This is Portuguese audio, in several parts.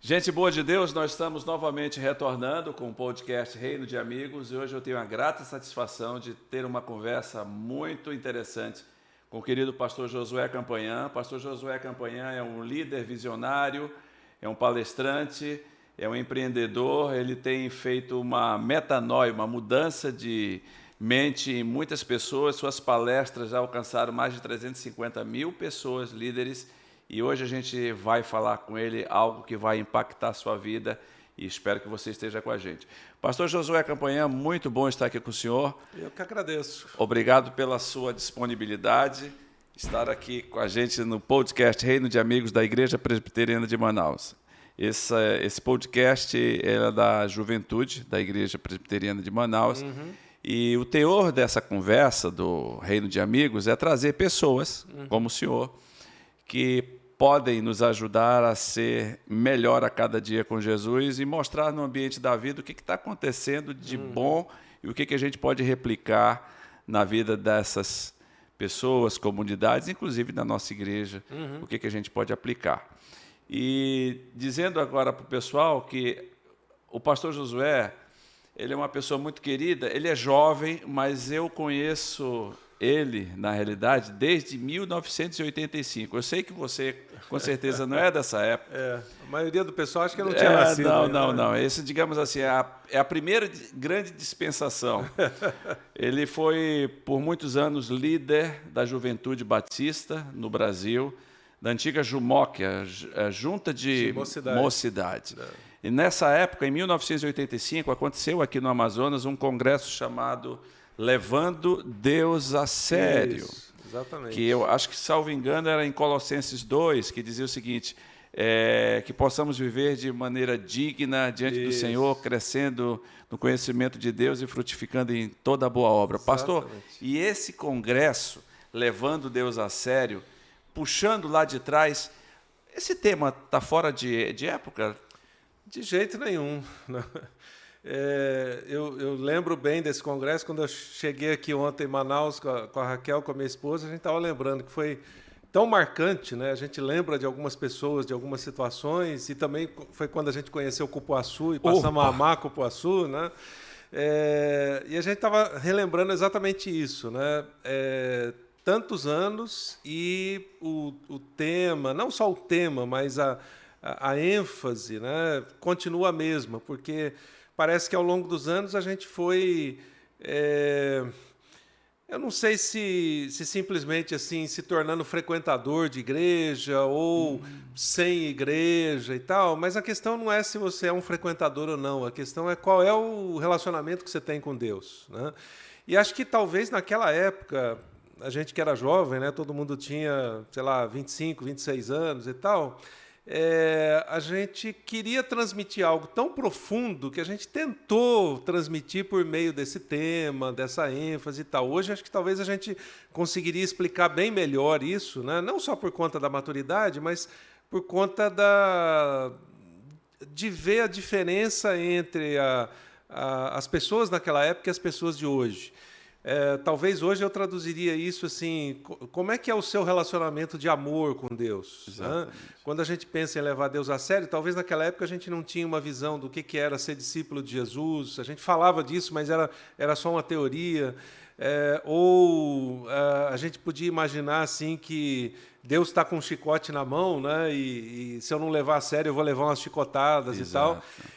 Gente boa de Deus, nós estamos novamente retornando com o podcast Reino de Amigos e hoje eu tenho a grata satisfação de ter uma conversa muito interessante com o querido pastor Josué Campanhã. Pastor Josué Campanhã é um líder visionário, é um palestrante, é um empreendedor, ele tem feito uma metanoia, uma mudança de mente em muitas pessoas, suas palestras já alcançaram mais de 350 mil pessoas, líderes, e hoje a gente vai falar com ele algo que vai impactar a sua vida e espero que você esteja com a gente. Pastor Josué Campanhã, muito bom estar aqui com o senhor. Eu que agradeço. Obrigado pela sua disponibilidade, estar aqui com a gente no podcast Reino de Amigos da Igreja Presbiteriana de Manaus. Esse podcast é da juventude da Igreja Presbiteriana de Manaus. E o teor dessa conversa do Reino de Amigos é trazer pessoas como o senhor que podem nos ajudar a ser melhor a cada dia com Jesus e mostrar no ambiente da vida o que está acontecendo de bom e o que a gente pode replicar na vida dessas pessoas, comunidades, inclusive da nossa igreja, o que a gente pode aplicar. E dizendo agora para o pessoal que o pastor Josué, ele é uma pessoa muito querida, ele é jovem, mas eu conheço ele, na realidade, desde 1985. Eu sei que você, com certeza, não é dessa época. A maioria do pessoal acha que eu não tinha nascido. Não. Esse, digamos assim, é a primeira grande dispensação. Ele foi, por muitos anos, líder da Juventude Batista no Brasil, da antiga JUMOC, a Junta de Mocidade. E nessa época, em 1985, aconteceu aqui no Amazonas um congresso chamado Levando Deus a Sério. Isso, exatamente. Que eu acho que, salvo engano, era em Colossenses 2, que dizia o seguinte, que possamos viver de maneira digna diante do Senhor, crescendo no conhecimento de Deus e frutificando em toda a boa obra. Pastor, e esse congresso, Levando Deus a Sério, puxando lá de trás, esse tema está fora de época? De jeito nenhum. Eu lembro bem desse congresso, quando eu cheguei aqui ontem em Manaus com a Raquel, com a minha esposa, a gente estava lembrando que foi tão marcante, né? A gente lembra de algumas pessoas, de algumas situações, e também foi quando a gente conheceu o Cupuaçu e passamos a amar Cupuaçu, né? E a gente estava relembrando exatamente isso, né? Tantos anos e o tema, não só o tema, mas a ênfase, né, continua a mesma, porque parece que ao longo dos anos a gente foi, eu não sei se simplesmente assim se tornando frequentador de igreja ou sem igreja e tal, mas a questão não é se você é um frequentador ou não, a questão é qual é o relacionamento que você tem com Deus, né? E acho que talvez naquela época, a gente que era jovem, né, todo mundo tinha, sei lá, 25, 26 anos e tal, a gente queria transmitir algo tão profundo que a gente tentou transmitir por meio desse tema, dessa ênfase e tal. Hoje, acho que talvez a gente conseguiria explicar bem melhor isso, né? Não só por conta da maturidade, mas por conta de ver a diferença entre as pessoas naquela época e as pessoas de hoje. Talvez hoje eu traduziria isso assim, como é que é o seu relacionamento de amor com Deus? Né? Quando a gente pensa em levar Deus a sério, talvez naquela época a gente não tinha uma visão do que era ser discípulo de Jesus, a gente falava disso, mas era só uma teoria, a gente podia imaginar assim que Deus está com um chicote na mão, né? E se eu não levar a sério eu vou levar umas chicotadas. Exato. E tal.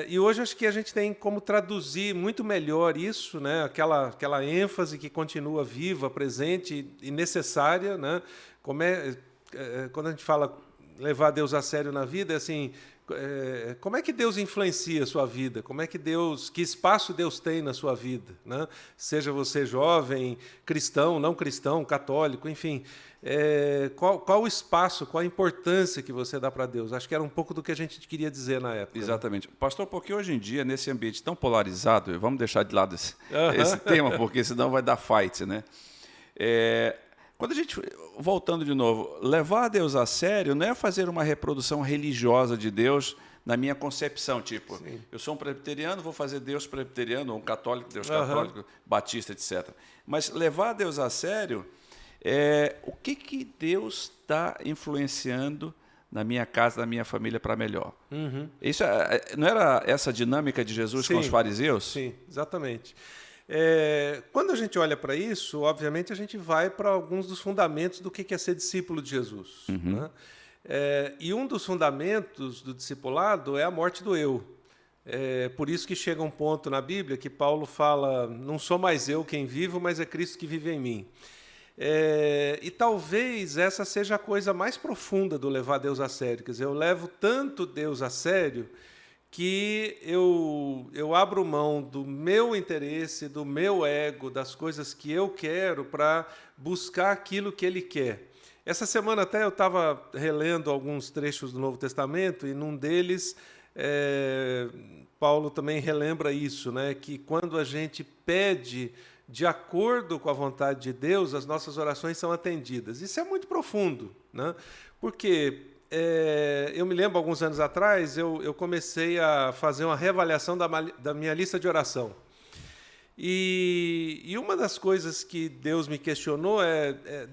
E hoje acho que a gente tem como traduzir muito melhor isso, né? Aquela ênfase que continua viva, presente e necessária, né? Quando a gente fala levar Deus a sério na vida, é assim, como é que Deus influencia a sua vida? Que espaço Deus tem na sua vida, né? Seja você jovem, cristão, não cristão, católico, enfim. Qual o espaço, qual a importância que você dá para Deus? Acho que era um pouco do que a gente queria dizer na época. Exatamente. Né? Pastor, porque hoje em dia, nesse ambiente tão polarizado, vamos deixar de lado esse tema, porque senão vai dar fight, né? Quando a gente, voltando de novo, levar Deus a sério não é fazer uma reprodução religiosa de Deus na minha concepção, tipo, eu sou um presbiteriano, vou fazer Deus presbiteriano, ou um católico, Deus católico, batista, etc. Mas levar Deus a sério o que Deus está influenciando na minha casa, na minha família para melhor. Uhum. Isso não era essa dinâmica de Jesus com os fariseus? Sim, exatamente. Quando a gente olha para isso, obviamente a gente vai para alguns dos fundamentos do que é ser discípulo de Jesus. Uhum. Né? E um dos fundamentos do discipulado é a morte do eu. Por isso que chega um ponto na Bíblia que Paulo fala: não sou mais eu quem vivo, mas é Cristo que vive em mim. E talvez essa seja a coisa mais profunda do levar Deus a sério. Quer dizer, eu levo tanto Deus a sério que eu abro mão do meu interesse, do meu ego, das coisas que eu quero para buscar aquilo que Ele quer. Essa semana até eu estava relendo alguns trechos do Novo Testamento e num deles Paulo também relembra isso, né? Que quando a gente pede de acordo com a vontade de Deus, as nossas orações são atendidas. Isso é muito profundo, né? Porque eu me lembro, alguns anos atrás, eu comecei a fazer uma reavaliação da minha lista de oração. E uma das coisas que Deus me questionou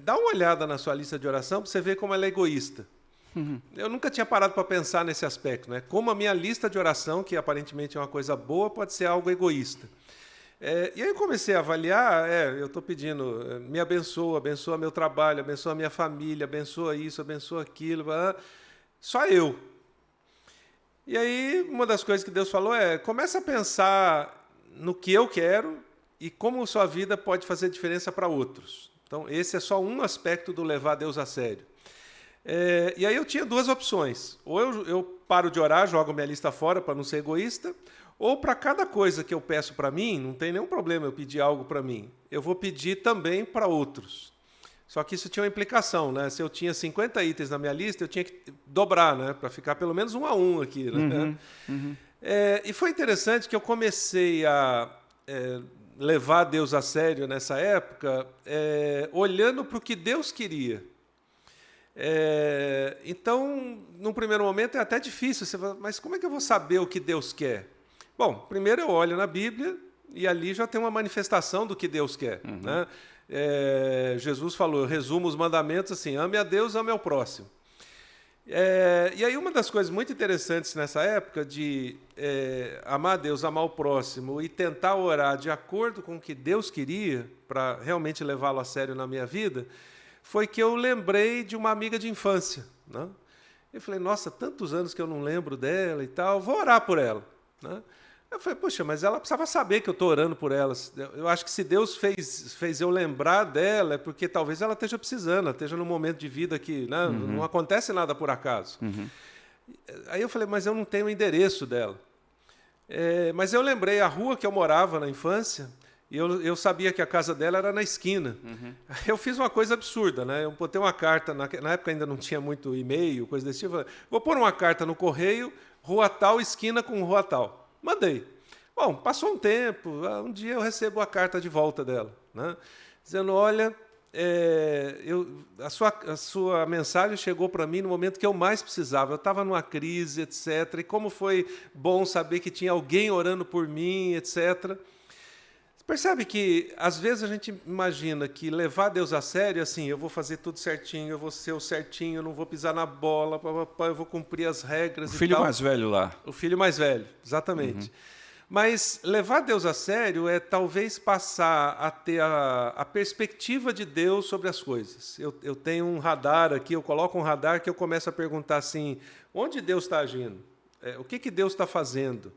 dá uma olhada na sua lista de oração para você ver como ela é egoísta. Uhum. Eu nunca tinha parado para pensar nesse aspecto, né? Como a minha lista de oração, que aparentemente é uma coisa boa, pode ser algo egoísta. E aí eu comecei a avaliar, eu estou pedindo, me abençoa meu trabalho, abençoa minha família, abençoa isso, abençoa aquilo, só eu. E aí uma das coisas que Deus falou começa a pensar no que eu quero e como sua vida pode fazer diferença para outros. Então esse é só um aspecto do levar Deus a sério. E aí eu tinha duas opções: ou eu paro de orar, jogo minha lista fora para não ser egoísta, ou para cada coisa que eu peço para mim, não tem nenhum problema eu pedir algo para mim, eu vou pedir também para outros. Só que isso tinha uma implicação, né? Se eu tinha 50 itens na minha lista, eu tinha que dobrar, né? Para ficar pelo menos 1 a 1 aqui. Né? Uhum, uhum. E foi interessante que eu comecei a levar Deus a sério nessa época, olhando para o que Deus queria. Então, num primeiro momento é até difícil, você fala, mas como é que eu vou saber o que Deus quer? Bom, primeiro eu olho na Bíblia e ali já tem uma manifestação do que Deus quer. Uhum. Né? Jesus falou, eu resumo os mandamentos assim: ame a Deus, ame ao próximo. E aí uma das coisas muito interessantes nessa época de amar a Deus, amar o próximo e tentar orar de acordo com o que Deus queria para realmente levá-lo a sério na minha vida, foi que eu lembrei de uma amiga de infância. Né? Eu falei, nossa, tantos anos que eu não lembro dela e tal, vou orar por ela. Né? Eu falei, poxa, mas ela precisava saber que eu estou orando por ela. Eu acho que se Deus fez eu lembrar dela, é porque talvez ela esteja precisando, ela esteja num momento de vida que né, não acontece nada por acaso. Uhum. Aí eu falei, mas eu não tenho o endereço dela. Mas eu lembrei a rua que eu morava na infância, e eu sabia que a casa dela era na esquina. Uhum. Eu fiz uma coisa absurda, né? Eu botei uma carta, na época ainda não tinha muito e-mail, coisa desse tipo. Vou pôr uma carta no correio, rua tal, esquina com rua tal. Mandei. Bom, passou um tempo, um dia eu recebo a carta de volta dela, né? Dizendo, olha, a sua mensagem chegou para mim no momento que eu mais precisava. Eu estava numa crise, etc. E como foi bom saber que tinha alguém orando por mim, etc. Percebe que, às vezes, a gente imagina que levar Deus a sério, assim, eu vou fazer tudo certinho, eu vou ser o certinho, eu não vou pisar na bola, eu vou cumprir as regras e tal. O filho mais velho lá. O filho mais velho, exatamente. Uhum. Mas levar Deus a sério é talvez passar a ter a perspectiva de Deus sobre as coisas. Eu tenho um radar aqui, eu coloco um radar que eu começo a perguntar assim, onde Deus está agindo? O que Deus está fazendo?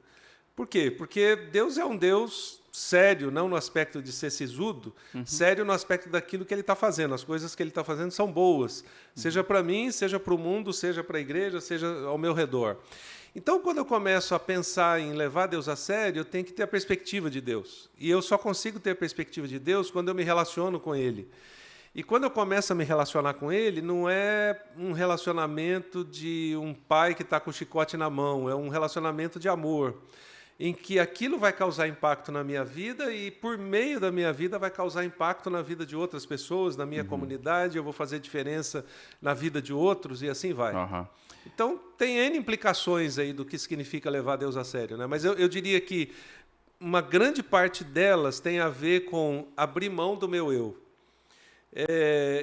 Por quê? Porque Deus é um Deus sério, não no aspecto de ser sisudo, sério no aspecto daquilo que Ele está fazendo. As coisas que Ele está fazendo são boas, seja para mim, seja para o mundo, seja para a igreja, seja ao meu redor. Então, quando eu começo a pensar em levar Deus a sério, eu tenho que ter a perspectiva de Deus. E eu só consigo ter a perspectiva de Deus quando eu me relaciono com Ele. E quando eu começo a me relacionar com Ele, não é um relacionamento de um pai que está com o chicote na mão, é um relacionamento de amor, em que aquilo vai causar impacto na minha vida e, por meio da minha vida, vai causar impacto na vida de outras pessoas, na minha comunidade, eu vou fazer diferença na vida de outros e assim vai. Então, tem N implicações aí do que significa levar Deus a sério, né? Mas eu diria que uma grande parte delas tem a ver com abrir mão do meu eu.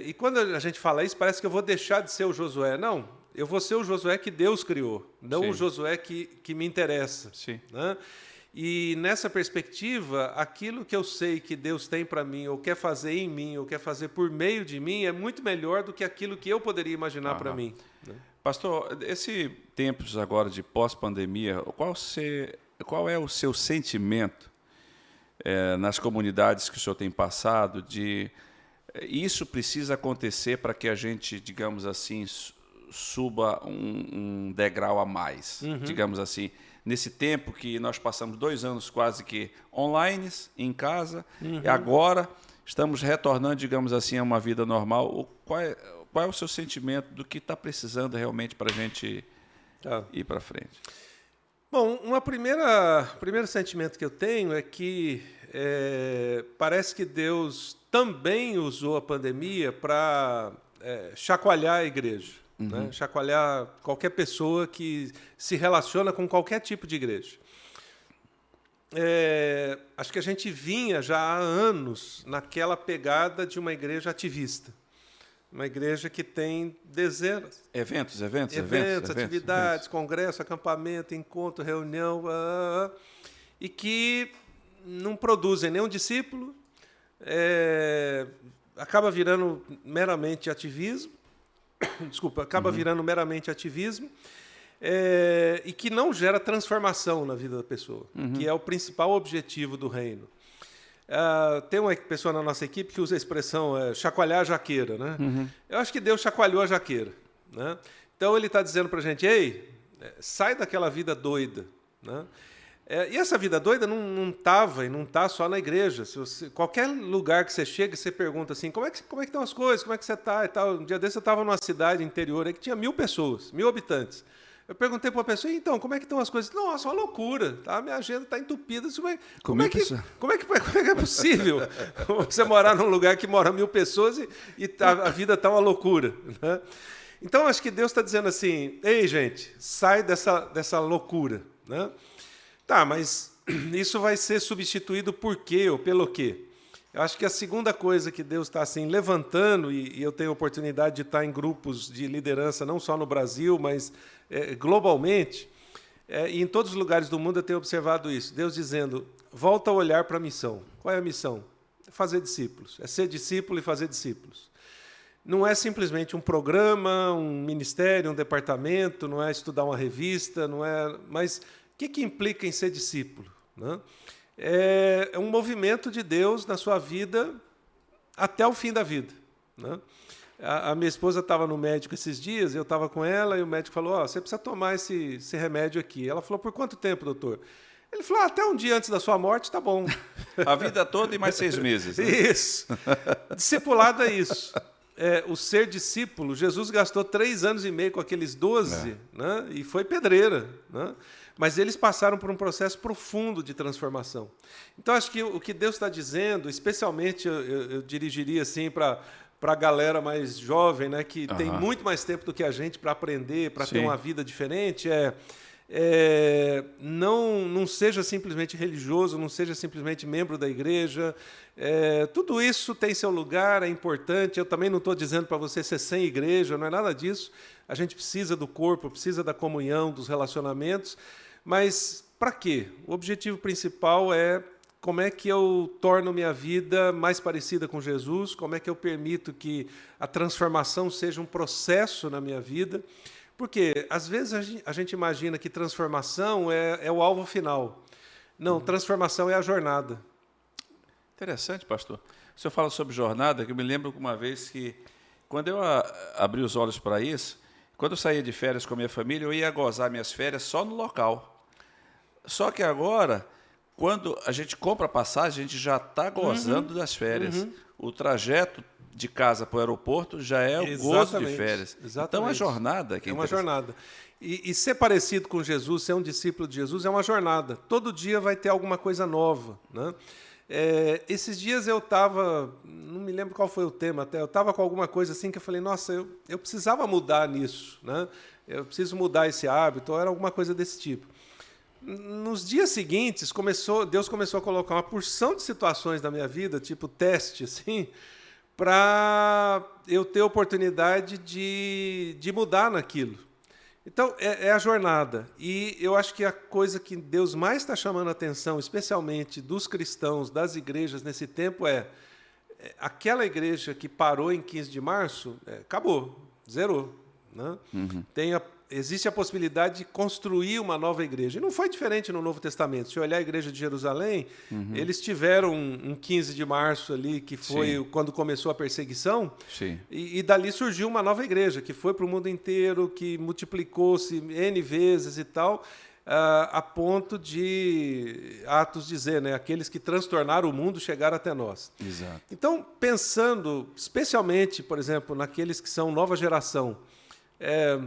E quando a gente fala isso, parece que eu vou deixar de ser o Josué. Não, eu vou ser o Josué que Deus criou, não Sim. o Josué que me interessa. Sim. Né? E nessa perspectiva, aquilo que eu sei que Deus tem para mim, ou quer fazer em mim, ou quer fazer por meio de mim, é muito melhor do que aquilo que eu poderia imaginar para mim. Né? Pastor, esse tempos agora de pós-pandemia, qual é o seu sentimento nas comunidades que o senhor tem passado de isso precisa acontecer para que a gente, digamos assim, suba um degrau a mais, digamos assim, nesse tempo que nós passamos 2 anos quase que online, em casa, e agora estamos retornando, digamos assim, a uma vida normal. Qual é o seu sentimento do que está precisando realmente para a gente ir para frente? Bom, primeiro sentimento que eu tenho é que parece que Deus também usou a pandemia para chacoalhar a igreja, né? Chacoalhar qualquer pessoa que se relaciona com qualquer tipo de igreja. Acho que a gente vinha já há anos naquela pegada de uma igreja ativista. Uma igreja que tem dezenas. Eventos, atividades, congresso, acampamento, encontro, reunião, e que não produzem nenhum discípulo, acaba virando meramente ativismo, virando meramente ativismo, e que não gera transformação na vida da pessoa, que é o principal objetivo do reino. Tem uma pessoa na nossa equipe que usa a expressão chacoalhar a jaqueira, né? Eu acho que Deus chacoalhou a jaqueira, né? Então ele está dizendo para a gente, ei, sai daquela vida doida, né? E essa vida doida não estava e não está só na igreja. Qualquer lugar que você chega, você pergunta assim, como é que estão as coisas, como é que você está e tal. Um dia desse eu estava numa cidade interior aí que tinha 1000 pessoas, 1000 habitantes. Eu perguntei para uma pessoa, então, como é que estão as coisas? Nossa, uma loucura, tá? Minha agenda está entupida. Como é que é possível você morar num lugar que mora 1000 pessoas e a vida está uma loucura? Né? Então, acho que Deus está dizendo assim, ei, gente, sai dessa loucura. Né? Tá, mas isso vai ser substituído por quê ou pelo quê? Eu acho que a segunda coisa que Deus está assim, levantando, e eu tenho a oportunidade de estar em grupos de liderança, não só no Brasil, mas globalmente, e em todos os lugares do mundo eu tenho observado isso. Deus dizendo, volta a olhar para a missão. Qual é a missão? É fazer discípulos. É ser discípulo e fazer discípulos. Não é simplesmente um programa, um ministério, um departamento, não é estudar uma revista, não é. Mas o que implica em ser discípulo? Né? É um movimento de Deus na sua vida até o fim da vida. Né? A minha esposa estava no médico esses dias, eu estava com ela, e o médico falou, você precisa tomar esse remédio aqui. Ela falou, por quanto tempo, doutor? Ele falou, até um dia antes da sua morte, tá bom. A vida toda e mais 6 meses. Né? Isso. Discipulado é isso. O ser discípulo, Jesus gastou 3 anos e meio com aqueles 12, né? E foi pedreira, né? Mas eles passaram por um processo profundo de transformação. Então, acho que o que Deus está dizendo, especialmente eu dirigiria assim para a galera mais jovem, né, que tem muito mais tempo do que a gente para aprender, para ter uma vida diferente, não seja simplesmente religioso, não seja simplesmente membro da igreja. Tudo isso tem seu lugar, é importante. Eu também não estou dizendo para você ser sem igreja, não é nada disso. A gente precisa do corpo, precisa da comunhão, dos relacionamentos. Mas para quê? O objetivo principal é como é que eu torno minha vida mais parecida com Jesus, como é que eu permito que a transformação seja um processo na minha vida. Porque, às vezes, a gente imagina que transformação é o alvo final. Não, transformação é a jornada. Interessante, pastor. O senhor fala sobre jornada, que eu me lembro uma vez que, quando eu abri os olhos para isso, quando eu saía de férias com a minha família, eu ia gozar minhas férias só no local. Só que agora, quando a gente compra a passagem, a gente já está gozando das férias. O trajeto de casa para o aeroporto já é o gozo de férias. Exatamente. Então, a jornada... É uma jornada. E ser parecido com Jesus, ser um discípulo de Jesus, é uma jornada. Todo dia vai ter alguma coisa nova. Né? Esses dias eu estava... Não me lembro qual foi o tema até. Eu estava com alguma coisa assim que eu falei, nossa, eu precisava mudar nisso. Né? Eu preciso mudar esse hábito. Ou era alguma coisa desse tipo. Nos dias seguintes, Deus começou a colocar uma porção de situações na minha vida, tipo teste, assim, para eu ter oportunidade de mudar naquilo. Então, é a jornada. E eu acho que a coisa que Deus mais está chamando a atenção, especialmente dos cristãos, das igrejas nesse tempo, aquela igreja que parou em 15 de março, acabou, zerou. Né? Existe a possibilidade de construir uma nova igreja. E não foi diferente no Novo Testamento. Se olhar a igreja de Jerusalém, eles tiveram um 15 de março ali, que foi quando começou a perseguição, e dali surgiu uma nova igreja, que foi para o mundo inteiro, que multiplicou-se N vezes e tal, a ponto de Atos dizer, né, aqueles que transtornaram o mundo chegaram até nós. Exato. Então, pensando especialmente, por exemplo, naqueles que são nova geração,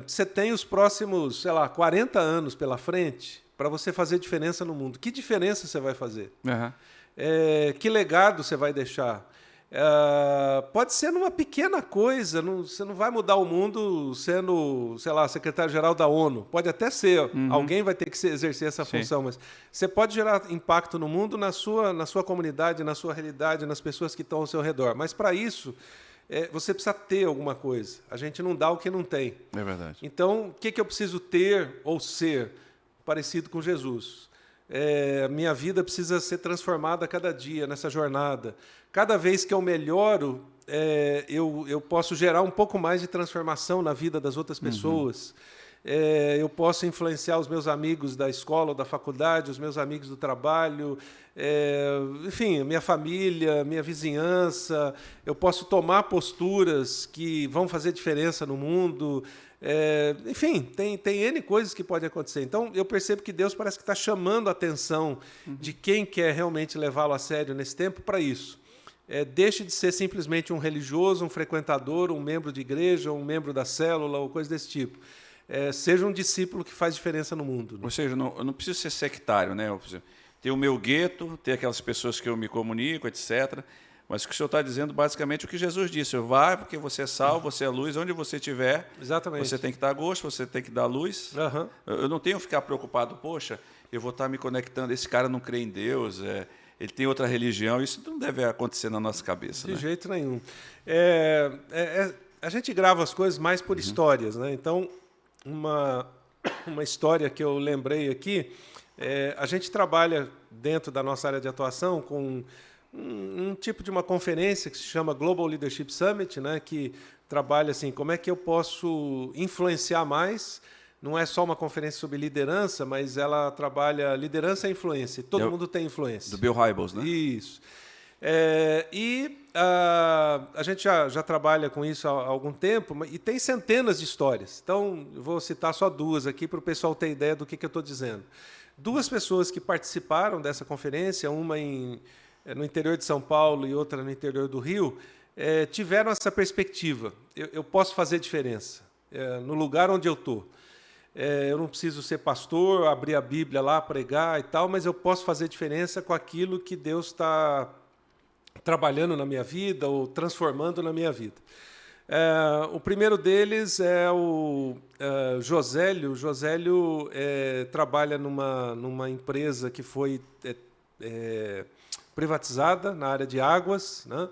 você tem os próximos, 40 anos pela frente para você fazer diferença no mundo. Que diferença você vai fazer? Que legado você vai deixar? Pode ser numa pequena coisa, você não vai mudar o mundo sendo, secretário-geral da ONU. Pode até ser, alguém vai ter que exercer essa função, mas você pode gerar impacto no mundo, na sua comunidade, na sua realidade, nas pessoas que estão ao seu redor. Mas, para isso, você precisa ter alguma coisa. A gente não dá o que não tem. É verdade. Então, o que eu preciso ter ou ser parecido com Jesus? Minha vida precisa ser transformada a cada dia, nessa jornada. Cada vez que eu melhoro, eu posso gerar um pouco mais de transformação na vida das outras pessoas. Eu posso influenciar os meus amigos da escola ou da faculdade, os meus amigos do trabalho, enfim, minha família, minha vizinhança. Eu posso tomar posturas que vão fazer diferença no mundo. Enfim, tem N coisas que podem acontecer. Então, eu percebo que Deus parece que está chamando a atenção de quem quer realmente levá-lo a sério nesse tempo para isso. Deixe de ser simplesmente um religioso, um frequentador, um membro de igreja, um membro da célula ou coisa desse tipo. Seja um discípulo que faz diferença no mundo. Né? Ou seja, eu não preciso ser sectário, né? Ter o meu gueto, ter aquelas pessoas que eu me comunico, etc. Mas o que o senhor está dizendo, basicamente, o que Jesus disse. Vai porque você é sal, você é luz, onde você estiver. Exatamente. Você tem que dar gosto, você tem que dar luz. Eu não tenho que ficar preocupado, poxa, eu vou estar me conectando, esse cara não crê em Deus, ele tem outra religião. Isso não deve acontecer na nossa cabeça. De jeito nenhum. A gente grava as coisas mais por histórias, né? Então, uma história que eu lembrei aqui, a gente trabalha dentro da nossa área de atuação com um tipo de uma conferência que se chama Global Leadership Summit, né, que trabalha assim, como é que eu posso influenciar mais. Não é só uma conferência sobre liderança, mas ela trabalha liderança e influência. Todo mundo tem influência. Do Bill Hybels, né? Isso. A gente já trabalha com isso há algum tempo e tem centenas de histórias. Então, eu vou citar só duas aqui para o pessoal ter ideia do que eu estou dizendo. Duas pessoas que participaram dessa conferência, uma no interior de São Paulo e outra no interior do Rio, tiveram essa perspectiva. Eu posso fazer diferença no lugar onde eu estou. Eu não preciso ser pastor, abrir a Bíblia lá, pregar e tal, mas eu posso fazer diferença com aquilo que Deus está trabalhando na minha vida ou transformando na minha vida. O primeiro deles é o Josélio. O Josélio trabalha numa empresa que foi privatizada na área de águas, né?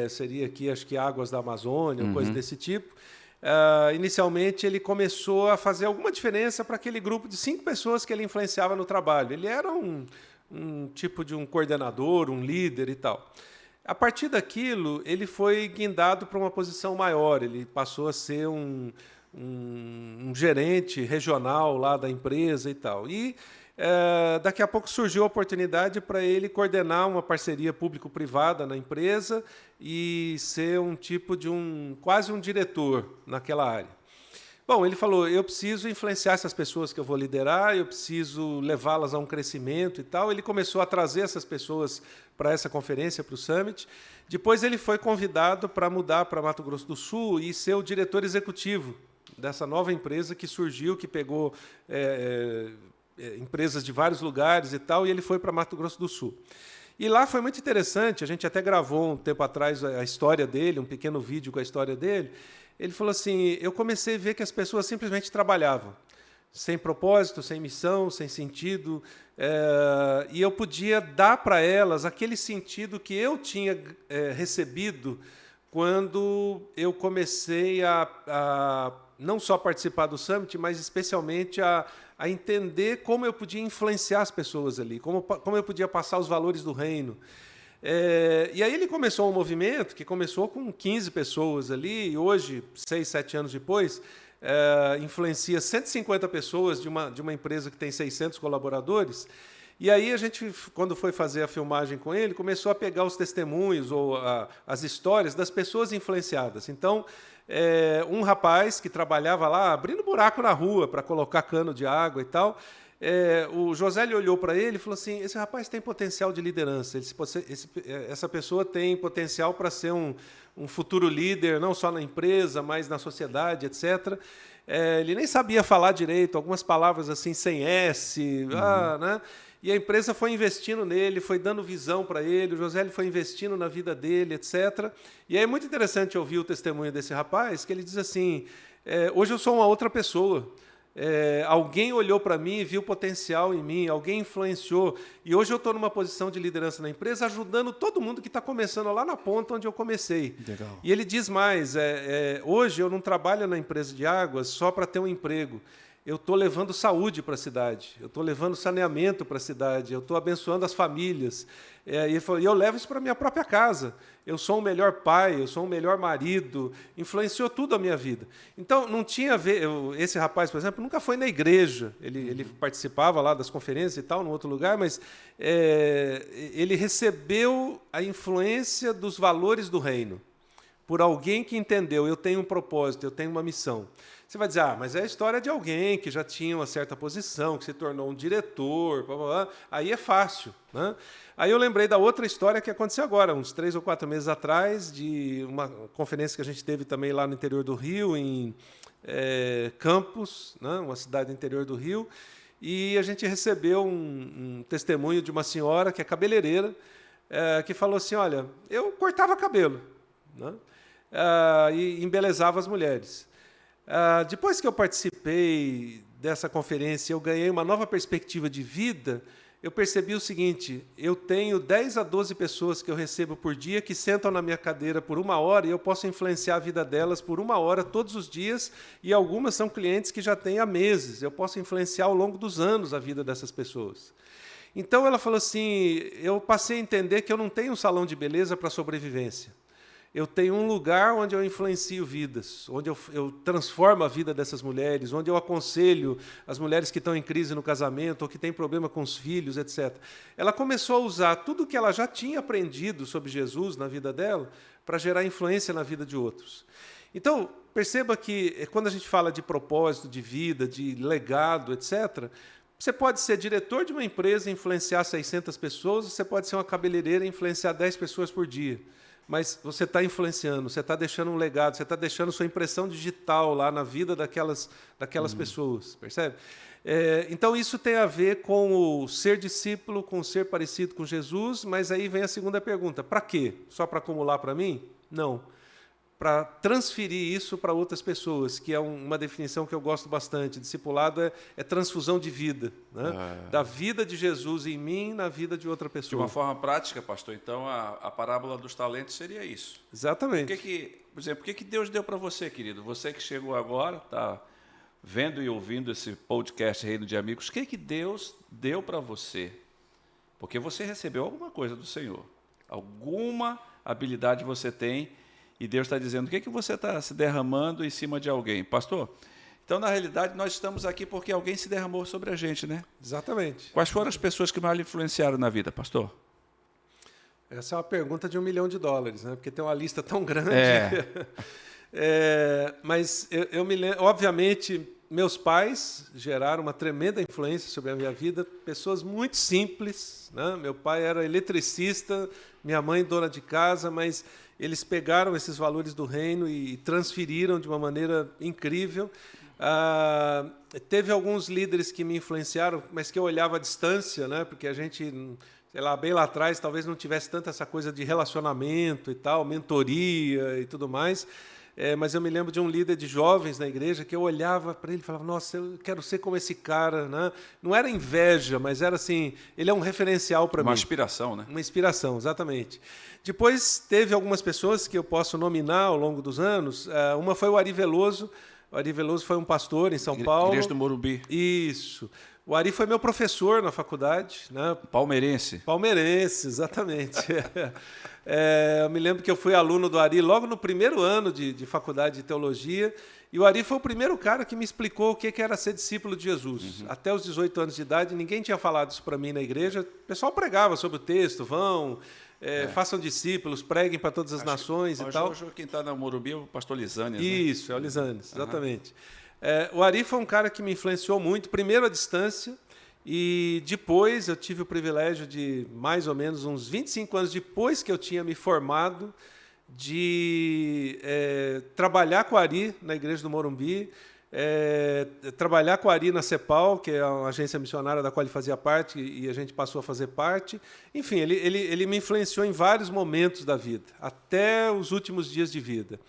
Seria aqui, acho que Águas da Amazônia, coisa desse tipo. Inicialmente, ele começou a fazer alguma diferença para aquele grupo de 5 pessoas que ele influenciava no trabalho. Ele era um tipo de um coordenador, um líder e tal. A partir daquilo, ele foi guindado para uma posição maior. Ele passou a ser um gerente regional lá da empresa e tal. E daqui a pouco surgiu a oportunidade para ele coordenar uma parceria público-privada na empresa e ser um tipo de quase um diretor naquela área. Bom, ele falou, eu preciso influenciar essas pessoas que eu vou liderar, eu preciso levá-las a um crescimento e tal. Ele começou a trazer essas pessoas para essa conferência, para o Summit. Depois ele foi convidado para mudar para Mato Grosso do Sul e ser o diretor executivo dessa nova empresa que surgiu, que pegou empresas de vários lugares e tal, e ele foi para Mato Grosso do Sul. E lá foi muito interessante, a gente até gravou um tempo atrás a história dele, um pequeno vídeo com a história dele. Ele falou assim, eu comecei a ver que as pessoas simplesmente trabalhavam. sem propósito, sem missão, sem sentido, e eu podia dar para elas aquele sentido que eu tinha recebido quando eu comecei a não só participar do Summit, mas especialmente a entender como eu podia influenciar as pessoas ali, como eu podia passar os valores do reino. E aí ele começou um movimento que começou com 15 pessoas ali, e hoje, 6, 7 anos depois, influencia 150 pessoas de uma empresa que tem 600 colaboradores. E aí a gente, quando foi fazer a filmagem com ele, começou a pegar os testemunhos ou as histórias das pessoas influenciadas. Então, um rapaz que trabalhava lá abrindo buraco na rua para colocar cano de água e tal, o José olhou para ele e falou assim: esse rapaz tem potencial de liderança, essa pessoa tem potencial para ser um futuro líder, não só na empresa, mas na sociedade, etc. Ele nem sabia falar direito, algumas palavras assim sem S, né? E a empresa foi investindo nele, foi dando visão para ele, o José foi investindo na vida dele, etc. E aí é muito interessante ouvir o testemunho desse rapaz, que ele diz assim: hoje eu sou uma outra pessoa. Alguém olhou para mim e viu potencial em mim, alguém influenciou, e hoje eu estou numa posição de liderança na empresa, ajudando todo mundo que está começando lá na ponta onde eu comecei. Legal. E ele diz mais, hoje eu não trabalho na empresa de águas só para ter um emprego, eu estou levando saúde para a cidade, eu estou levando saneamento para a cidade, eu estou abençoando as famílias. E ele falou, e eu levo isso para a minha própria casa. Eu sou um melhor pai, eu sou um melhor marido, influenciou tudo a minha vida. Então, não tinha a ver... Esse rapaz, por exemplo, nunca foi na igreja. Ele participava lá das conferências e tal, num outro lugar, mas ele recebeu a influência dos valores do reino por alguém que entendeu, eu tenho um propósito, eu tenho uma missão. Você vai dizer, mas é a história de alguém que já tinha uma certa posição, que se tornou um diretor, blá, blá, blá. Aí é fácil, né? Aí eu lembrei da outra história que aconteceu agora, uns 3 ou 4 meses atrás, de uma conferência que a gente teve também lá no interior do Rio, em Campos, né? Uma cidade do interior do Rio, e a gente recebeu um testemunho de uma senhora que é cabeleireira, que falou assim, olha, eu cortava cabelo, né? E embelezava as mulheres. Depois que eu participei dessa conferência, eu ganhei uma nova perspectiva de vida, eu percebi o seguinte, eu tenho 10 a 12 pessoas que eu recebo por dia que sentam na minha cadeira por 1 hora e eu posso influenciar a vida delas por 1 hora todos os dias, e algumas são clientes que já têm há meses, eu posso influenciar ao longo dos anos a vida dessas pessoas. Então ela falou assim, eu passei a entender que eu não tenho um salão de beleza para sobrevivência. Eu tenho um lugar onde eu influencio vidas, onde eu transformo a vida dessas mulheres, onde eu aconselho as mulheres que estão em crise no casamento ou que têm problema com os filhos, etc. Ela começou a usar tudo o que ela já tinha aprendido sobre Jesus na vida dela para gerar influência na vida de outros. Então, perceba que quando a gente fala de propósito, de vida, de legado, etc., você pode ser diretor de uma empresa e influenciar 600 pessoas, você pode ser uma cabeleireira e influenciar 10 pessoas por dia. Mas você está influenciando, você está deixando um legado, você está deixando sua impressão digital lá na vida daquelas pessoas, percebe? Então, isso tem a ver com o ser discípulo, com o ser parecido com Jesus, mas aí vem a segunda pergunta, para quê? Só para acumular para mim? Não. Para transferir isso para outras pessoas, que é uma definição que eu gosto bastante. Discipulado é transfusão de vida, né? Da vida de Jesus em mim na vida de outra pessoa. De uma forma prática, pastor, então a parábola dos talentos seria isso. Exatamente. Por exemplo, o que Deus deu para você, querido? Você que chegou agora, está vendo e ouvindo esse podcast Reino de Amigos, o que Deus deu para você? Porque você recebeu alguma coisa do Senhor. Alguma habilidade você tem. E Deus está dizendo, o que você está se derramando em cima de alguém? Pastor, então, na realidade, nós estamos aqui porque alguém se derramou sobre a gente, né? Exatamente. Quais foram as pessoas que mais lhe influenciaram na vida, pastor? Essa é uma pergunta de $1 milhão, né? Porque tem uma lista tão grande. Mas eu me lembro, obviamente, meus pais geraram uma tremenda influência sobre a minha vida, pessoas muito simples, né? Meu pai era eletricista, minha mãe dona de casa, mas eles pegaram esses valores do reino e transferiram de uma maneira incrível. Teve alguns líderes que me influenciaram, mas que eu olhava à distância, né? Porque a gente, sei lá, bem lá atrás, talvez não tivesse tanta essa coisa de relacionamento e tal, mentoria e tudo mais. mas eu me lembro de um líder de jovens na igreja que eu olhava para ele e falava, nossa, eu quero ser como esse cara, né? Não era inveja, mas era assim, ele é um referencial para mim. Uma inspiração, né? Uma inspiração, exatamente. Depois teve algumas pessoas que eu posso nominar ao longo dos anos. Uma foi o Ari Veloso. O Ari Veloso foi um pastor em São Paulo. Igreja do Morumbi. Isso. O Ari foi meu professor na faculdade, né? Palmeirense. Palmeirense, exatamente. Eu me lembro que eu fui aluno do Ari logo no primeiro ano de faculdade de teologia, e o Ari foi o primeiro cara que me explicou o que era ser discípulo de Jesus. Uhum. Até os 18 anos de idade, ninguém tinha falado isso para mim na igreja. O pessoal pregava sobre o texto, façam discípulos, preguem para todas as nações e tal. Hoje quem está na Morumbi é o pastor Lisanes. Isso, é o Lisanes, exatamente. O Ari foi um cara que me influenciou muito, primeiro à distância, e depois eu tive o privilégio de, mais ou menos uns 25 anos depois que eu tinha me formado, de trabalhar com o Ari na Igreja do Morumbi, trabalhar com o Ari na CEPAL, que é a agência missionária da qual ele fazia parte, e a gente passou a fazer parte. Enfim, ele me influenciou em vários momentos da vida, até os últimos dias de vida.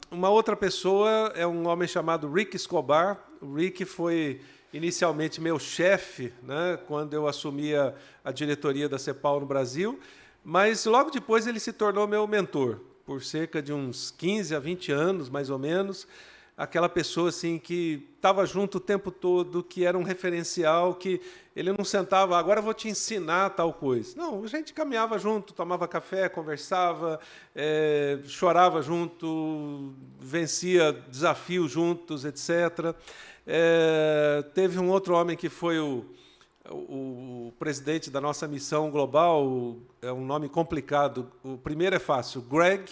Uma outra pessoa é um homem chamado Rick Escobar. O Rick foi inicialmente meu chefe, né, quando eu assumia a diretoria da CEPAL no Brasil, mas logo depois ele se tornou meu mentor, por cerca de uns 15 a 20 anos, mais ou menos. Aquela pessoa assim, que estava junto o tempo todo, que era um referencial, que ele não sentava, agora eu vou te ensinar tal coisa. Não, a gente caminhava junto, tomava café, conversava, chorava junto, vencia desafios juntos, etc. Teve um outro homem que foi o presidente da nossa missão global, é um nome complicado, o primeiro é fácil, Greg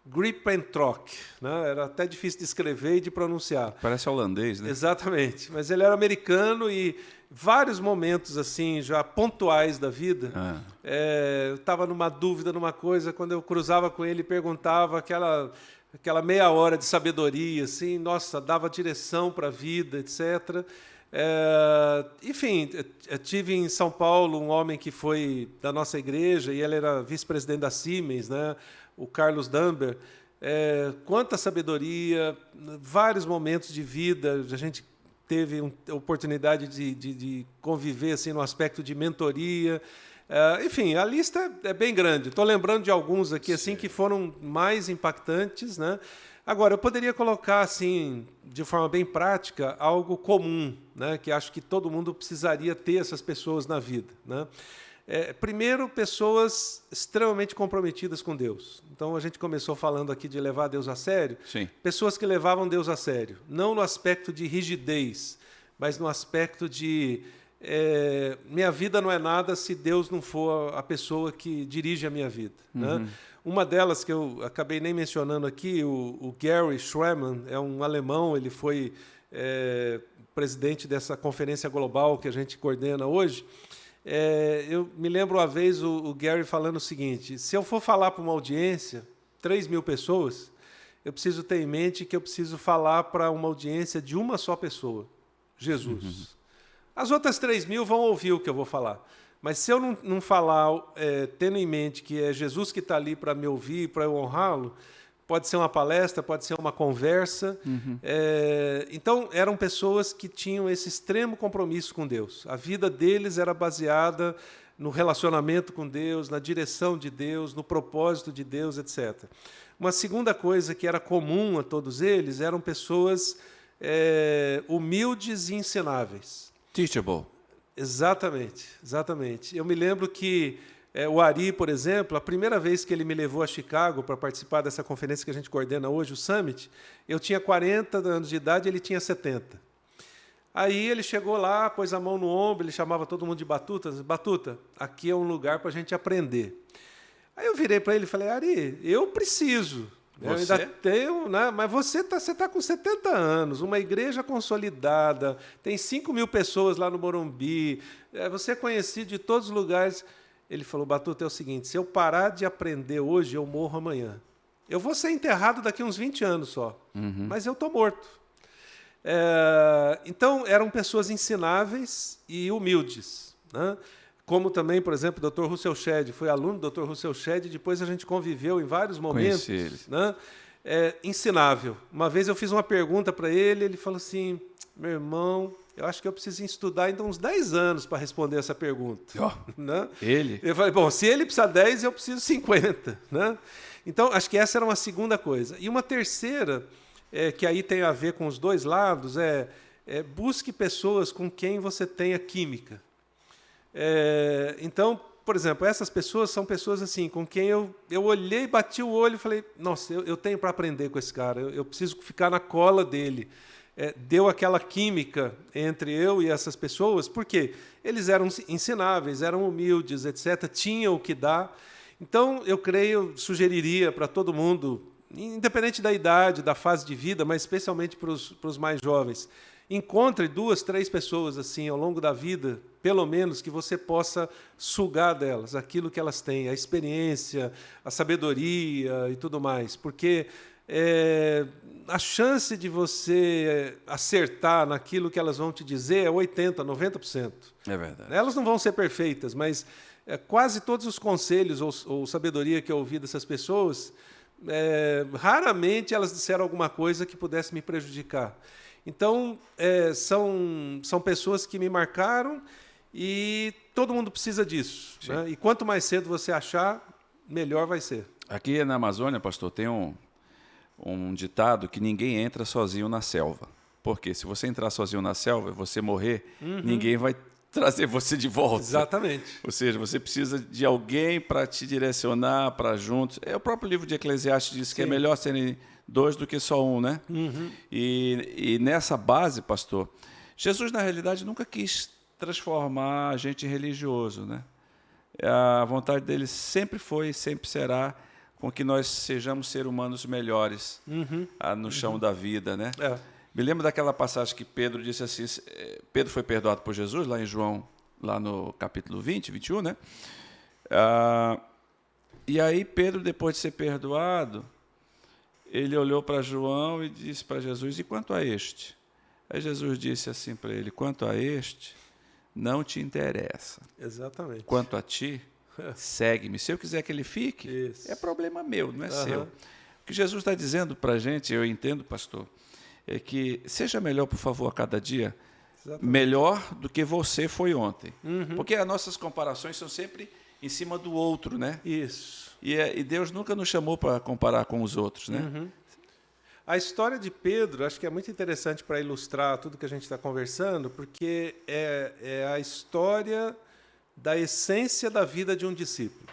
Grippentrok, né? Era até difícil de escrever e de pronunciar. Parece holandês, né? Exatamente, mas ele era americano e vários momentos assim já pontuais da vida. Eu estava numa dúvida, numa coisa, quando eu cruzava com ele, perguntava aquela meia hora de sabedoria, assim, nossa, dava direção para a vida, etc. Enfim, eu tive em São Paulo um homem que foi da nossa igreja e ele era vice-presidente da Siemens, né? O Carlos Damber. Quanta sabedoria, vários momentos de vida, a gente teve a oportunidade de conviver assim, no aspecto de mentoria. Enfim, a lista é bem grande. Estou lembrando de alguns aqui assim, que foram mais impactantes, né? Agora, eu poderia colocar assim, de forma bem prática, algo comum, né? Que acho que todo mundo precisaria ter essas pessoas na vida, né? Primeiro, pessoas extremamente comprometidas com Deus. Então, a gente começou falando aqui de levar Deus a sério. Sim. Pessoas que levavam Deus a sério. Não no aspecto de rigidez, mas no aspecto de minha vida não é nada se Deus não for a pessoa que dirige a minha vida. Uhum. Né? Uma delas, que eu acabei nem mencionando aqui, o Gary Schreman, é um alemão, ele foi presidente dessa conferência global que a gente coordena hoje. Eu me lembro uma vez o Gary falando o seguinte: se eu for falar para uma audiência, 3.000 pessoas, eu preciso ter em mente que eu preciso falar para uma audiência de uma só pessoa, Jesus. Uhum. As outras 3.000 vão ouvir o que eu vou falar. Mas se eu não falar tendo em mente que é Jesus que está ali para me ouvir, para eu honrá-lo, pode ser uma palestra, pode ser uma conversa. Uhum. Então, eram pessoas que tinham esse extremo compromisso com Deus. A vida deles era baseada no relacionamento com Deus, na direção de Deus, no propósito de Deus, etc. Uma segunda coisa que era comum a todos eles eram pessoas humildes e ensináveis. Teachable. Exatamente, exatamente. Eu me lembro que o Ari, por exemplo, a primeira vez que ele me levou a Chicago para participar dessa conferência que a gente coordena hoje, o Summit, eu tinha 40 anos de idade e ele tinha 70. Aí ele chegou lá, pôs a mão no ombro, ele chamava todo mundo de Batuta, disse, Batuta, aqui é um lugar para a gente aprender. Aí eu virei para ele e falei, Ari, eu preciso. Eu ainda tenho, né? Mas você tá com 70 anos, uma igreja consolidada, tem 5.000 pessoas lá no Morumbi, você é conhecido de todos os lugares. Ele falou, Batuta, é o seguinte, se eu parar de aprender hoje, eu morro amanhã. Eu vou ser enterrado daqui uns 20 anos só, mas eu estou morto. Então, eram pessoas ensináveis e humildes, né? Como também, por exemplo, o Dr. Russell Shedd, fui aluno do Dr. Russell Shedd, depois a gente conviveu em vários momentos. Conheci ele. Né? ensinável. Uma vez eu fiz uma pergunta para ele, ele falou assim, meu irmão, eu acho que eu preciso estudar ainda uns 10 anos para responder essa pergunta. Né? Eu falei, bom, se ele precisa 10, eu preciso 50. Né? Então, acho que essa era uma segunda coisa. E uma terceira, que aí tem a ver com os dois lados, busque pessoas com quem você tenha química. Então, por exemplo, essas pessoas são pessoas assim, com quem eu olhei, bati o olho e falei, nossa, eu tenho para aprender com esse cara, eu preciso ficar na cola dele. Deu aquela química entre eu e essas pessoas, porque eles eram ensináveis, eram humildes, etc., tinham o que dar. Então, eu sugeriria para todo mundo, independente da idade, da fase de vida, mas especialmente para os mais jovens, encontre 2, 3 pessoas assim ao longo da vida, pelo menos, que você possa sugar delas aquilo que elas têm, a experiência, a sabedoria e tudo mais. Porque a chance de você acertar naquilo que elas vão te dizer é 80%, 90%. É verdade. Elas não vão ser perfeitas, mas quase todos os conselhos ou sabedoria que eu ouvi dessas pessoas, raramente elas disseram alguma coisa que pudesse me prejudicar. Então, são pessoas que me marcaram e todo mundo precisa disso. Né? E quanto mais cedo você achar, melhor vai ser. Aqui na Amazônia, pastor, tem um ditado que ninguém entra sozinho na selva. Porque se você entrar sozinho na selva e você morrer, ninguém vai trazer você de volta. Exatamente. Ou seja, você precisa de alguém para te direcionar para juntos. O próprio livro de Eclesiastes diz que é melhor serem 2 do que só um, né? E nessa base, pastor, Jesus, na realidade, nunca quis transformar a gente em religioso, né? A vontade dele sempre foi e sempre será com que nós sejamos seres humanos melhores no chão da vida, né? Me lembro daquela passagem que Pedro disse assim, Pedro foi perdoado por Jesus, lá em João, lá no capítulo 20, 21, né? E aí Pedro, depois de ser perdoado, ele olhou para João e disse para Jesus, e quanto a este? Aí Jesus disse assim para ele, quanto a este, não te interessa. Exatamente. Quanto a ti, segue-me. Se eu quiser que ele fique, Isso. É problema meu, não é seu. O que Jesus está dizendo para a gente, eu entendo, pastor, é que seja melhor, por favor, a cada dia, melhor do que você foi ontem. Porque as nossas comparações são sempre em cima do outro, né? Isso. E Deus nunca nos chamou para comparar com os outros, né? A história de Pedro, acho que é muito interessante para ilustrar tudo que a gente está conversando, porque é a história da essência da vida de um discípulo.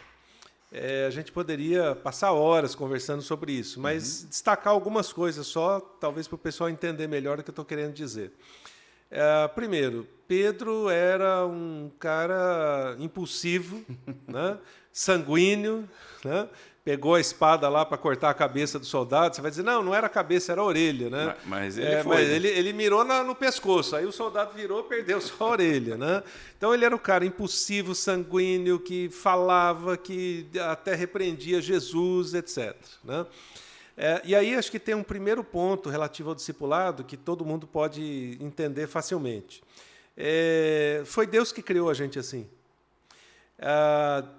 A gente poderia passar horas conversando sobre isso, mas destacar algumas coisas só, talvez para o pessoal entender melhor o que eu estou querendo dizer. Primeiro, Pedro era um cara impulsivo, né? Sanguíneo, né? Pegou a espada lá para cortar a cabeça do soldado. Você vai dizer, não era a cabeça, era a orelha. Né? Mas ele foi. Mas ele mirou no pescoço, aí o soldado virou, perdeu só a orelha. Né? Então ele era um cara impulsivo, sanguíneo, que falava, que até repreendia Jesus, etc. Né? E aí acho que tem um primeiro ponto relativo ao discipulado que todo mundo pode entender facilmente. Foi Deus que criou a gente assim.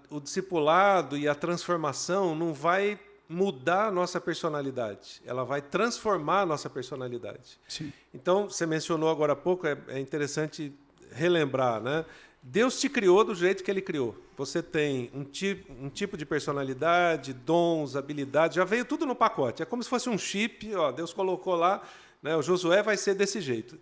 O discipulado e a transformação não vai mudar a nossa personalidade, ela vai transformar a nossa personalidade. Sim. Então, você mencionou agora há pouco, é interessante relembrar, né? Deus te criou do jeito que Ele criou. Você tem um tipo de personalidade, dons, habilidades, já veio tudo no pacote. É como se fosse um chip, Deus colocou lá, né? O Josué vai ser desse jeito.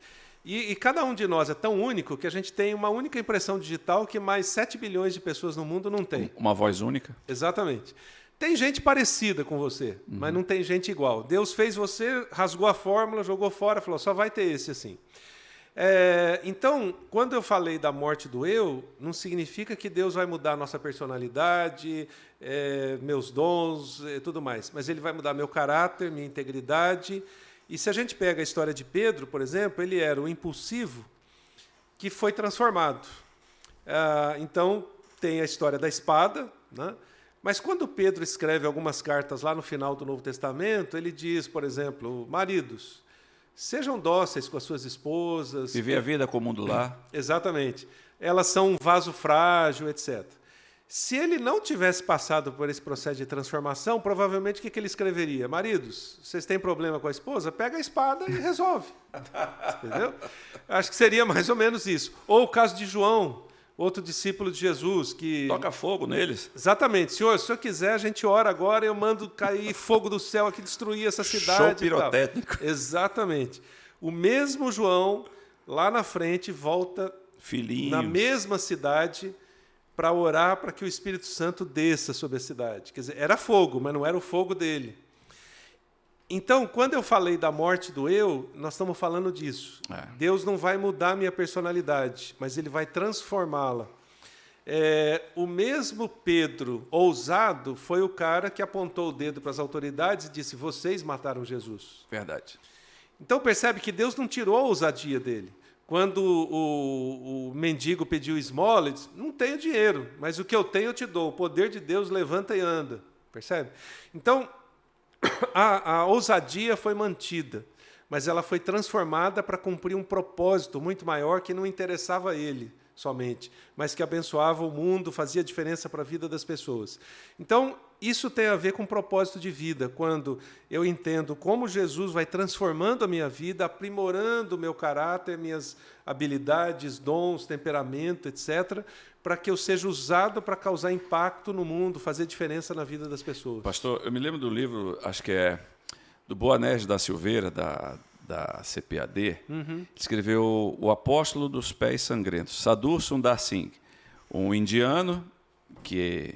E cada um de nós é tão único que a gente tem uma única impressão digital que mais 7 bilhões de pessoas no mundo não tem. Uma voz única? Exatamente. Tem gente parecida com você, mas não tem gente igual. Deus fez você, rasgou a fórmula, jogou fora, falou, só vai ter esse assim. Então, quando eu falei da morte do eu, não significa que Deus vai mudar a nossa personalidade, meus dons e tudo mais. Mas Ele vai mudar meu caráter, minha integridade. E se a gente pega a história de Pedro, por exemplo, ele era o impulsivo que foi transformado. Então, tem a história da espada, né? Mas quando Pedro escreve algumas cartas lá no final do Novo Testamento, ele diz, por exemplo, maridos, sejam dóceis com as suas esposas. Viver a vida como um do lar. Exatamente. Elas são um vaso frágil, etc. Se ele não tivesse passado por esse processo de transformação, provavelmente o que ele escreveria? Maridos, vocês têm problema com a esposa? Pega a espada e resolve. Entendeu? Acho que seria mais ou menos isso. Ou o caso de João, outro discípulo de Jesus, que... Toca fogo neles. Exatamente. Senhor, se o senhor quiser, a gente ora agora, eu mando cair fogo do céu aqui, destruir essa cidade. Show pirotécnico. Exatamente. O mesmo João, lá na frente, volta Filhinhos. na mesma cidade para orar para que o Espírito Santo desça sobre a cidade. Quer dizer, era fogo, mas não era o fogo dele. Então, quando eu falei da morte do eu, nós estamos falando disso. Deus não vai mudar a minha personalidade, mas Ele vai transformá-la. O mesmo Pedro, ousado, foi o cara que apontou o dedo para as autoridades e disse, vocês mataram Jesus. Verdade. Então, percebe que Deus não tirou a ousadia dele. Quando o mendigo pediu esmola, ele disse, não tenho dinheiro, mas o que eu tenho eu te dou. O poder de Deus levanta e anda. Percebe? Então, a ousadia foi mantida, mas ela foi transformada para cumprir um propósito muito maior que não interessava a ele somente, mas que abençoava o mundo, fazia diferença para a vida das pessoas. Então, isso tem a ver com propósito de vida, quando eu entendo como Jesus vai transformando a minha vida, aprimorando o meu caráter, minhas habilidades, dons, temperamento, etc., para que eu seja usado para causar impacto no mundo, fazer diferença na vida das pessoas. Pastor, eu me lembro do livro, acho que é do Boanerges da Silveira, da CPAD, escreveu O Apóstolo dos Pés Sangrentos, Sadhu Sundar Singh, um indiano que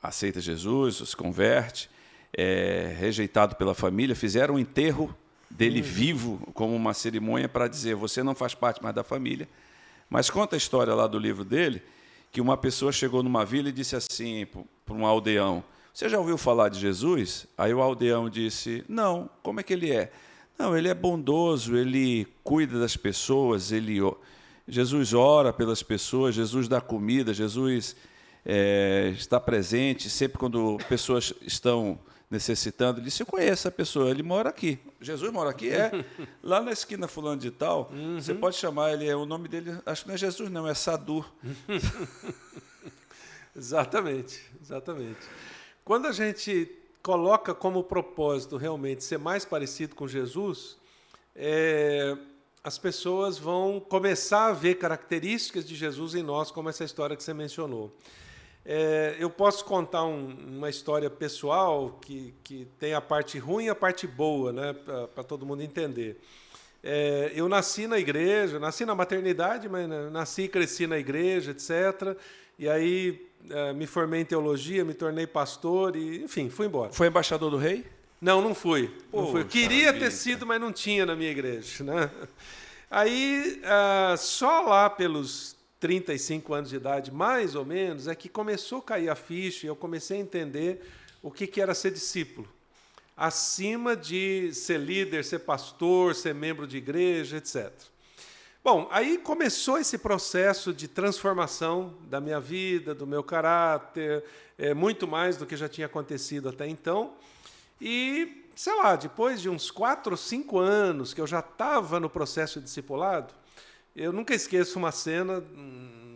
aceita Jesus, se converte, é rejeitado pela família, fizeram um enterro dele vivo, como uma cerimônia para dizer, você não faz parte mais da família, mas conta a história lá do livro dele, que uma pessoa chegou numa vila e disse assim para um aldeão, você já ouviu falar de Jesus? Aí o aldeão disse, não, como é que ele é? Não, ele é bondoso, ele cuida das pessoas, Jesus ora pelas pessoas, Jesus dá comida, Jesus está presente, sempre quando pessoas estão necessitando. Ele disse, eu conheço essa pessoa, ele mora aqui. Jesus mora aqui? Lá na esquina fulano de tal, você pode chamar ele, o nome dele, acho que não é Jesus não, é Sadhu. Exatamente, exatamente. Quando a gente coloca como propósito realmente ser mais parecido com Jesus, as pessoas vão começar a ver características de Jesus em nós, como essa história que você mencionou. Eu posso contar uma história pessoal que tem a parte ruim e a parte boa, né, para todo mundo entender. Eu nasci na igreja, nasci na maternidade, mas nasci e cresci na igreja, etc. E aí me formei em teologia, me tornei pastor e, enfim, fui embora. Foi embaixador do rei? Não, não fui. Não fui. Eu queria ter sido, mas não tinha na minha igreja, né? Aí, só lá pelos 35 anos de idade, mais ou menos, é que começou a cair a ficha e eu comecei a entender o que era ser discípulo. Acima de ser líder, ser pastor, ser membro de igreja, etc. Bom, aí começou esse processo de transformação da minha vida, do meu caráter, muito mais do que já tinha acontecido até então. E, sei lá, depois de uns 4 ou 5 anos que eu já estava no processo de discipulado, eu nunca esqueço uma cena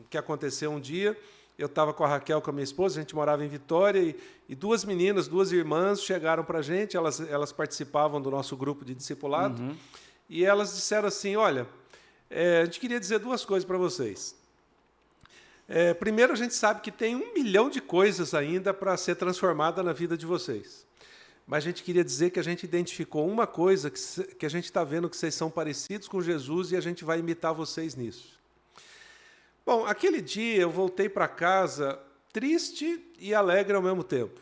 que aconteceu um dia. Eu estava com a Raquel, com a minha esposa, a gente morava em Vitória, e 2 meninas, 2 irmãs, chegaram para a gente, elas participavam do nosso grupo de discipulado, e elas disseram assim, olha, a gente queria dizer 2 coisas para vocês. Primeiro, a gente sabe que tem 1 milhão de coisas ainda para ser transformada na vida de vocês. Mas a gente queria dizer que a gente identificou uma coisa que a gente está vendo que vocês são parecidos com Jesus e a gente vai imitar vocês nisso. Bom, aquele dia eu voltei para casa triste e alegre ao mesmo tempo.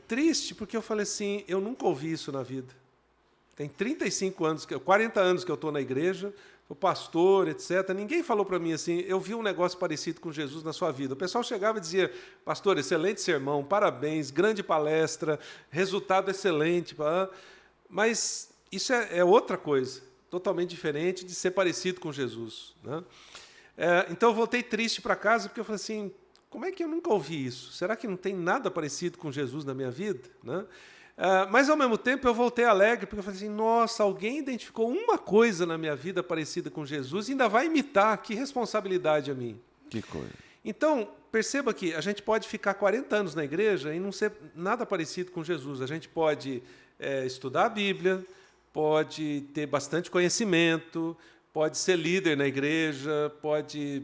Triste porque eu falei assim, eu nunca ouvi isso na vida. Tem 35 anos, 40 anos que eu estou na igreja, sou pastor, etc. Ninguém falou para mim assim, eu vi um negócio parecido com Jesus na sua vida. O pessoal chegava e dizia, pastor, excelente sermão, parabéns, grande palestra, resultado excelente. Mas isso é outra coisa, totalmente diferente de ser parecido com Jesus, né? Então eu voltei triste para casa porque eu falei assim, como é que eu nunca ouvi isso? Será que não tem nada parecido com Jesus na minha vida, né? Mas, ao mesmo tempo, eu voltei alegre, porque eu falei assim, nossa, alguém identificou uma coisa na minha vida parecida com Jesus e ainda vai imitar, que responsabilidade a mim. Que coisa. Então, perceba que a gente pode ficar 40 anos na igreja e não ser nada parecido com Jesus. A gente pode estudar a Bíblia, pode ter bastante conhecimento, pode ser líder na igreja, pode,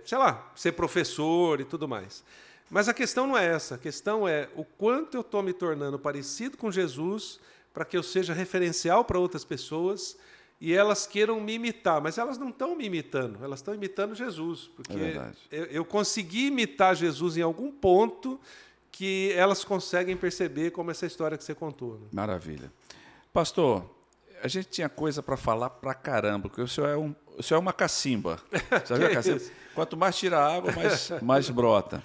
sei lá, ser professor e tudo mais. Mas a questão não é essa. A questão é o quanto eu estou me tornando parecido com Jesus para que eu seja referencial para outras pessoas e elas queiram me imitar. Mas elas não estão me imitando, elas estão imitando Jesus. Porque eu consegui imitar Jesus em algum ponto que elas conseguem perceber, como essa história que você contou. Né? Maravilha. Pastor, a gente tinha coisa para falar para caramba, porque o senhor é uma cacimba. Sabe a cacimba? Quanto mais tira água, mais brota.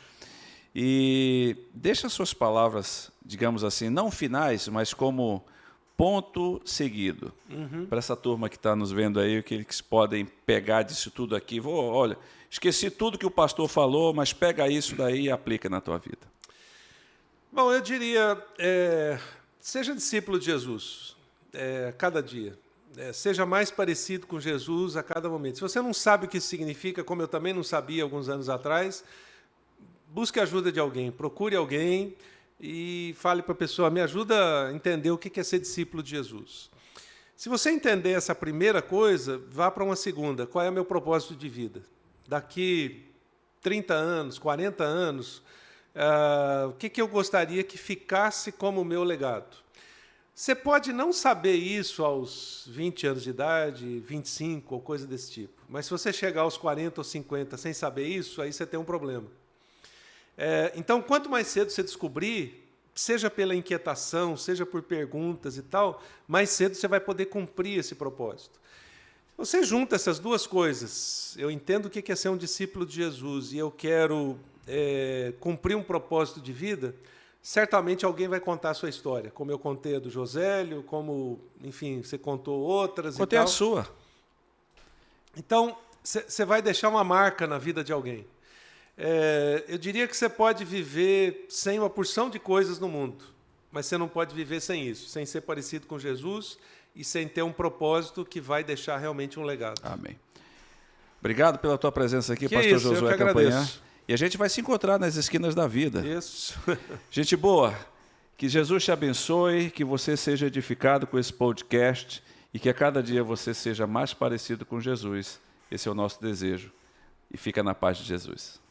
E deixa suas palavras, digamos assim, não finais, mas como ponto seguido. Para essa turma que está nos vendo aí, que eles podem pegar disso tudo aqui. Olha, esqueci tudo que o pastor falou, mas pega isso daí e aplica na tua vida. Bom, eu diria, seja discípulo de Jesus cada dia. Seja mais parecido com Jesus a cada momento. Se você não sabe o que isso significa, como eu também não sabia alguns anos atrás, busque a ajuda de alguém, procure alguém e fale para a pessoa, me ajuda a entender o que é ser discípulo de Jesus. Se você entender essa primeira coisa, vá para uma segunda. Qual é o meu propósito de vida? Daqui 30 anos, 40 anos, o que eu gostaria que ficasse como meu legado? Você pode não saber isso aos 20 anos de idade, 25 ou coisa desse tipo. Mas se você chegar aos 40 ou 50 sem saber isso, aí você tem um problema. Então, quanto mais cedo você descobrir, seja pela inquietação, seja por perguntas e tal, mais cedo você vai poder cumprir esse propósito. Você junta essas duas coisas, eu entendo o que é ser um discípulo de Jesus e eu quero cumprir um propósito de vida, certamente alguém vai contar a sua história, como eu contei a do Josélio, como, enfim, você contou outras. Contei a sua. Então, você vai deixar uma marca na vida de alguém. Eu diria que você pode viver sem uma porção de coisas no mundo, mas você não pode viver sem isso, sem ser parecido com Jesus e sem ter um propósito que vai deixar realmente um legado. Amém. Obrigado pela tua presença aqui, pastor Josué Campanhã. E a gente vai se encontrar nas esquinas da vida. Isso. Gente boa, que Jesus te abençoe, que você seja edificado com esse podcast e que a cada dia você seja mais parecido com Jesus. Esse é o nosso desejo. E fica na paz de Jesus.